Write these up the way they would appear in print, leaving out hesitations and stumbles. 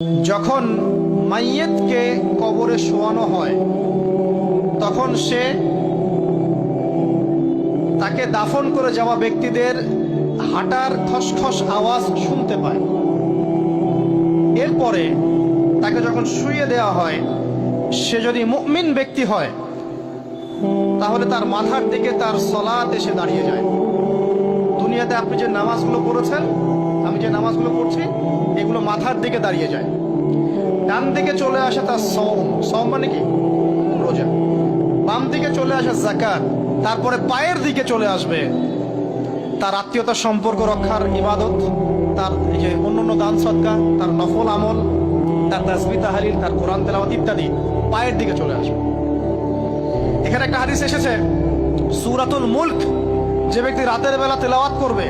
যখন মাইয়েতকে কবরে শোয়ানো হয় তখন সে তাকে দাফন করে যাওয়া ব্যক্তিদের হাঁটার খসখস আওয়াজ শুনতে পায়। এরপরে তাকে যখন শুইয়ে দেওয়া হয়, সে যদি মুমিন ব্যক্তি হয় তাহলে তার মাথার দিকে তার সলাত এসে দাঁড়িয়ে যায়। দুনিয়াতে আপনি যে নামাজগুলো পড়েছেন, আমি যে নামাজগুলো পড়ছি, এগুলো মাথার দিকে দাঁড়িয়ে যায়। ডান দিকে চলে আসে তার সওম মানে কি? রোজা। বাম দিকে চলে আসে যাকাত। তারপরে পায়ের দিকে চলে আসবে তার আত্মীয়তার সম্পর্ক রক্ষার ইবাদত, তার এই যে অন্যান্য দান সদকা, তার নফল আমল, তার তাসবিহ তাহলিল, তার কোরআন তেলাওয়াত ইত্যাদি পায়ের দিকে চলে আসবে। এখানে একটা হাদিস এসেছে, সূরাতুল মুলক যে ব্যক্তি রাতের বেলা তেলাওয়াত করবে,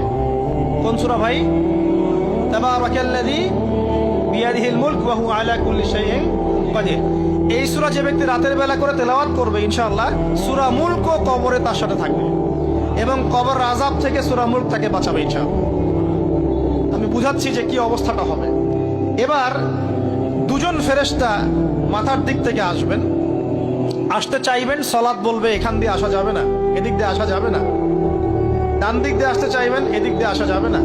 কোন সূরা ভাই? তাবারাকাল্লাযী বিয়াদিহিল মুলক ওয়া হুয়া আলা কুল্লি শাইইন কাদির। এই সূরা যে ব্যক্তি রাতের বেলা করে তেলাওয়াত করবে, ইনশাআল্লাহ সূরা মুলক কবরে তার সাথে থাকবে এবং কবর আযাব থেকে সূরা মুলক তাকে বাঁচাবে ইনশাআল্লাহ। আমি বুঝাচ্ছি যে কি অবস্থাটা হবে। এবার দুজন ফেরেশতা মাথার দিক থেকে আসবেন, আসতে চাইবেন, সালাত বলবে এখান দিয়ে আসা যাবে না, এদিক দিয়ে আসা যাবে না। ডান দিক দিয়ে আসতে চাইবেন, এদিক দিয়ে আসা যাবে না।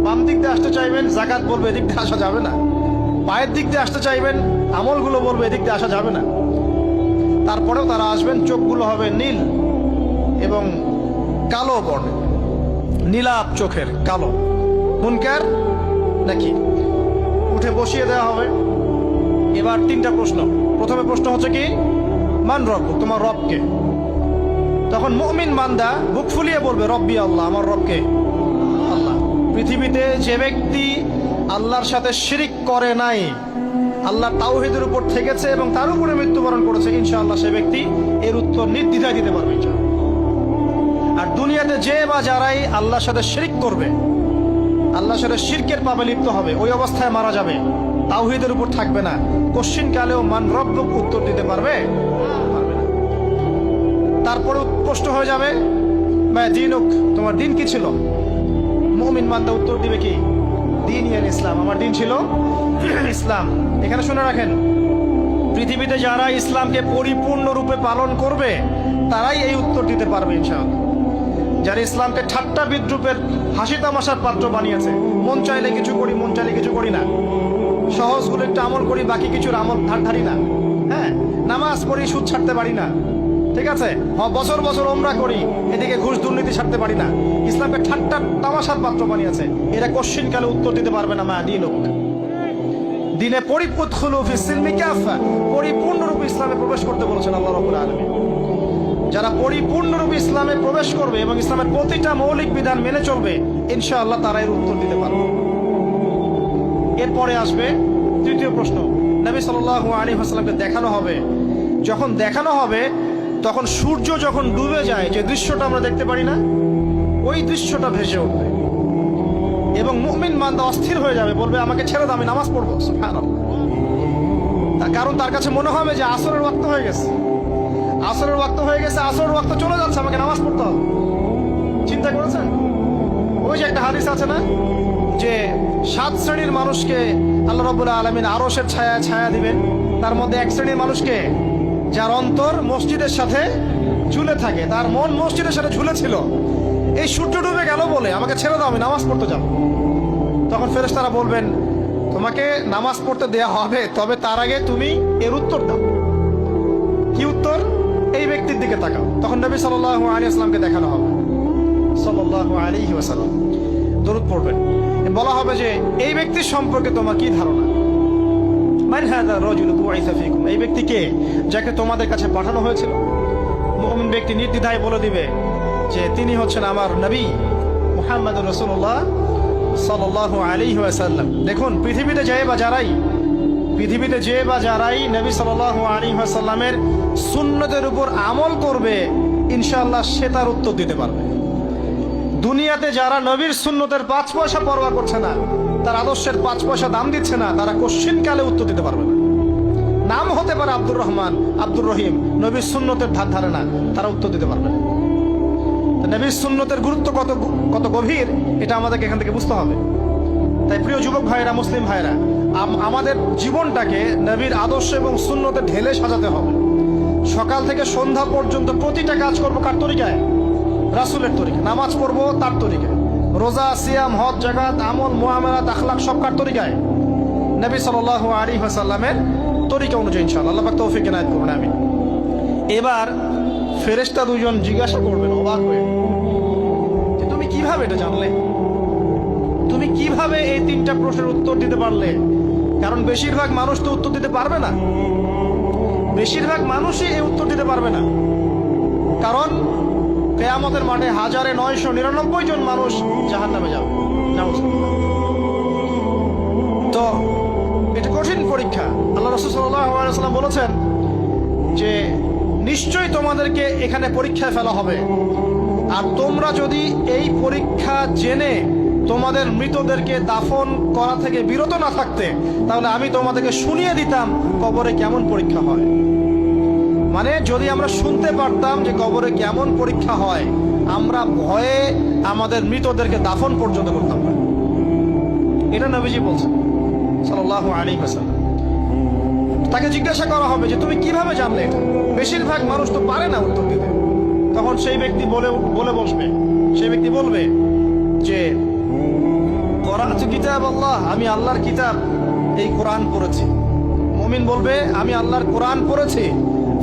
বাম দিক দিয়ে আসতে চাইবেন, যাকাত বলবে এদিক দিয়ে আসা যাবে না। পায়ের দিক দিয়ে আসতে চাইবেন, আমলগুলো বলবে এদিক দিয়ে আসা যাবে না। তারপরেও তারা আসবেন, চোখগুলো হবে নীল এবং কালো বর্ণে, নীলাপ চোখের, কালো। মুনকার নাকি? উঠে বসিয়ে দেওয়া হবে। এবার তিনটা প্রশ্ন। প্রথমে প্রশ্ন হচ্ছে কি, মান রব, তোমার রবকে? তখন মুমিন বান্দা বুক ফুলিয়ে বলবে রব্বি আল্লাহ, আমার রবকে আল্লাহ। পৃথিবীতে যে ব্যক্তি আল্লাহর সাথে শিরিক করে নাই, আল্লাহ তাওহীদের উপর থেকেছে এবং তার উপরে মৃত্যুবরণ করেছে, ইনশাআল্লাহ সে ব্যক্তি এর উত্তর নির্দ্বিধায় দিতে পারবে ইনশাআল্লাহ। আর দুনিয়াতে যে বা যারাই আল্লাহর সাথে শিরিক করবে, আল্লাহর সাথে শিরকের পাপে লিপ্ত হবে, ওই অবস্থায় মারা যাবে, তাওহীদের উপর থাকবে না, কশ্চিন কালেও মান রব্বুক উত্তর দিতে পারবে না। তারপরে প্রশ্ন হয়ে যাবে মা দীনুক, তোমার দিন কি ছিল? মুমিন বান্দা উত্তর দিবে কি? দিন ইয়াল ইসলাম, আমার দিন ছিল ইসলাম। এখানে শুনে রাখেন, পৃথিবীতে যারা ইসলামকে পরিপূর্ণরূপে পালন করবে তারাই এই উত্তর দিতে পারবে ইনশাআল্লাহ। যারা ইসলামকে ঠাট্টা বিদ্রুপের হাসি তামাশার পাত্র বানিয়েছে, মন চাইলে কিছু করি, মন চাইলে কিছু করি না, সহজগুলো একটু আমল করি, বাকি কিছুর আমল ধারি না, হ্যাঁ, নামাজ পড়ি, সুদ ছাড়তে পারি না, ঠিক আছে, বছর বছর ওমরা করি, এদিকে ঘুষ দুর্নীতি ছাড়তে পারি না, ইসলামকে ঠাট্টা তামাশার পাত্র বানিয়েছে, এরা কশ্চিন কালে উত্তর দিতে পারবে না মা দীনুক। দিনে পরিপূর্ণরূপে ইসলামে প্রবেশ করতে বলেছেন আল্লাহ রাব্বুল আলামিন। যারা পরিপূর্ণরূপে ইসলামে প্রবেশ করবে এবং ইসলামের প্রতিটা মৌলিক বিধান মেনে চলবে, ইনশাআল্লাহ তারা এর উত্তর দিতে পারবে। এরপরে আসবে তৃতীয় প্রশ্ন। নবী সাল্লাল্লাহু আলাইহি ওয়াসাল্লামকে দেখানো হবে। যখন দেখানো হবে তখন সূর্য যখন ডুবে যায়, যে দৃশ্যটা আমরা দেখতে পারি না, ওই দৃশ্যটা ভেসে উঠবে এবং মুমিন বান্দা অস্থির হয়ে যাবে, বলবে আমাকে ছেড়ে দাও, আমি নামাজ পড়বো। সুবহানাল্লাহ। তার কারণ তার কাছে মনে হবে যে আসরের ওয়াক্ত হয়ে গেছে, আসরের ওয়াক্ত হয়ে গেছে, আসরের ওয়াক্ত চলে যাচ্ছে, আমাকে নামাজ পড়তে হবে। চিন্তা করেছেন? ওই যে একটা হাদিস আছে না, যে 7 শ্রেণীর মানুষকে আল্লাহ রাব্বুল আলামিন আরশের ছায়া ছায়া দিবেন। তার মধ্যে এক শ্রেণীর মানুষকে, যার অন্তর মসজিদের সাথে ঝুলে থাকে, তার মন মসজিদের সাথে ঝুলে ছিল, এই সূর্য ডুবে গেল বলে আমাকে ছেড়ে দাও, আমি নামাজ পড়তে যাব। তখন ফেরেশতারা বলবেন তোমাকে নামাজ পড়তে দেয়া হবে, তবে তার আগে তুমি এর উত্তর দাও। কি উত্তর? এই ব্যক্তির দিকে তাকাও। তখন নবী সাল্লাল্লাহু আলাইহি ওয়াসাল্লামকে দেখানো হবে, সাল্লাল্লাহু আলাইহি ওয়াসাল্লাম দরুদ পড়বেন। বলা হবে যে এই ব্যক্তির সম্পর্কে তোমার কি ধারণা? মান হাযা রাজুলু বুইসা ফীকুম, এই ব্যক্তি কে, যাকে তোমাদের কাছে পাঠানো হয়েছিল? মুমিন ব্যক্তি নির্দ্বিধায় বলে দিবে যে তিনি হচ্ছেন আমার নবী মুহাম্মদুর রাসূলুল্লাহ সাল্লাল্লাহু আলাইহি ওয়াসাল্লাম। দেখুন, পৃথিবীতে যে বা যারাই নবী সাল্লাল্লাহু আলাইহি ওয়াসাল্লামের সুন্নতের উপর আমল করবে, ইনশাআল্লাহ সে তার উত্তর দিতে পারবে। দুনিয়াতে যারা নবীর সুন্নতের 5 পয়সা পরোয়া করছে না, তার আদর্শের 5 পয়সা দাম দিচ্ছে না, তারা কশ্চিন কালে উত্তর দিতে পারবে না। নাম হতে পারে আব্দুর রহমান, আব্দুর রহিম, নবীর সুন্নতের ধার ধারে না, তারা উত্তর দিতে পারবে না। নবীর সুন্নতের গুরুত্ব কত গভীর, এটা আমাদেরকে এখান থেকে বুঝতে হবে। তাই প্রিয় যুবক ভাইরা, মুসলিম ভাইরা, আমাদের জীবনটাকে নবীর আদর্শ এবং সুন্নতে ঢেলে সাজাতে হবে। সকাল থেকে সন্ধ্যা পর্যন্ত প্রতিটা কাজ করবো কার তরিকায়? রাসূলের তরিকা। নামাজ পড়বো তার তরিকায়, রোজা, সিয়াম, হজ, জাকাত, আমল, মুআমালাত, আখলাক সব কার তরিকায়? নবী সাল্লাল্লাহু আলাইহি ওয়াসাল্লামের তরিকা অনুযায়ী ইনশাআল্লাহ। আল্লাহ পাক তৌফিক এনায়েত করুন, আমিন। এবার ফেরেশতা দুজন জিজ্ঞাসা করবেন অবাক হয়ে, যে তুমি কিভাবে এটা জানলে? তুমি কিভাবে এই তিনটা প্রশ্নের উত্তর দিতে পারলে? কারণ বেশিরভাগ মানুষ তো উত্তর দিতে পারবে না, বেশিরভাগ মানুষই এই উত্তর দিতে পারবে না। কারণ কিয়ামতের মাঠে 1999 জন মানুষ জাহান্নামে যাবে। তো এটা কঠিন পরীক্ষা। আল্লাহ রাসূল সাল্লাল্লাহু আলাইহি ওয়াসাল্লাম বলেছেন যে নিশ্চয়ই তোমাদেরকে এখানে পরীক্ষায় ফেলা হবে, আর তোমরা যদি এই পরীক্ষা জেনে তোমাদের মৃতদেরকে দাফন করা থেকে বিরত না থাকতে, তাহলে আমি তোমাদেরকে শুনিয়ে দিতাম কবরে কেমন পরীক্ষা হয়। মানে যদি আমরা শুনতে পারতাম যে কবরে কেমন পরীক্ষা হয়, আমরা ভয়ে আমাদের মৃতদেরকে দাফন পর্যন্ত করতাম না। এটা নবীজি বলছেন সাল্লাল্লাহু আলাইহি ওয়াসাল্লাম। তাকে জিজ্ঞাসা করা হবে যে তুমি কিভাবে জানলে এটা? বেশিরভাগ মানুষ তো পারে না উত্তর দিতে। তখন সেই ব্যক্তি বলে বসবে, সেই ব্যক্তি বলবে যে করাতু কিতাব আল্লাহ, আমি আল্লাহর কিতাব এই কোরআন পড়েছি। মুমিন বলবে আমি আল্লাহর কোরআন পড়েছি,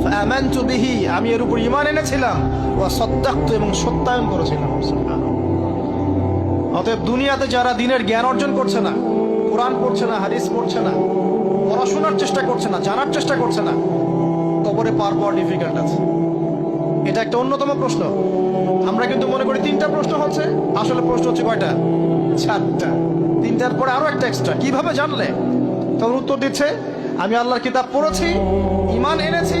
ফাআমানতু বিহি, আমি এর উপর ঈমান এনেছিলাম, ওয়া সাদ্দাকতু, এবং সত্যায়ন করেছিলাম। অতএব দুনিয়াতে যারা দ্বীনের জ্ঞান অর্জন করছে না, কোরআন পড়ছে না, হাদিস পড়ছে না, পড়াশোনার চেষ্টা করছে না, জানার চেষ্টা করছে না, কবরে পাওয়া ডিফিকাল্ট আছে। এটা একটা অন্যতম প্রশ্ন। আমরা কিন্তু মনে করি তিনটা প্রশ্ন হচ্ছে, আসলে প্রশ্ন হচ্ছে কয়টা? 4টা। তিনটার পরে আরো একটা এক্সট্রা। কিভাবে জানলে? তখন উত্তর দিচ্ছে আমি আল্লাহর কিতাব পড়েছি, ঈমান এনেছি,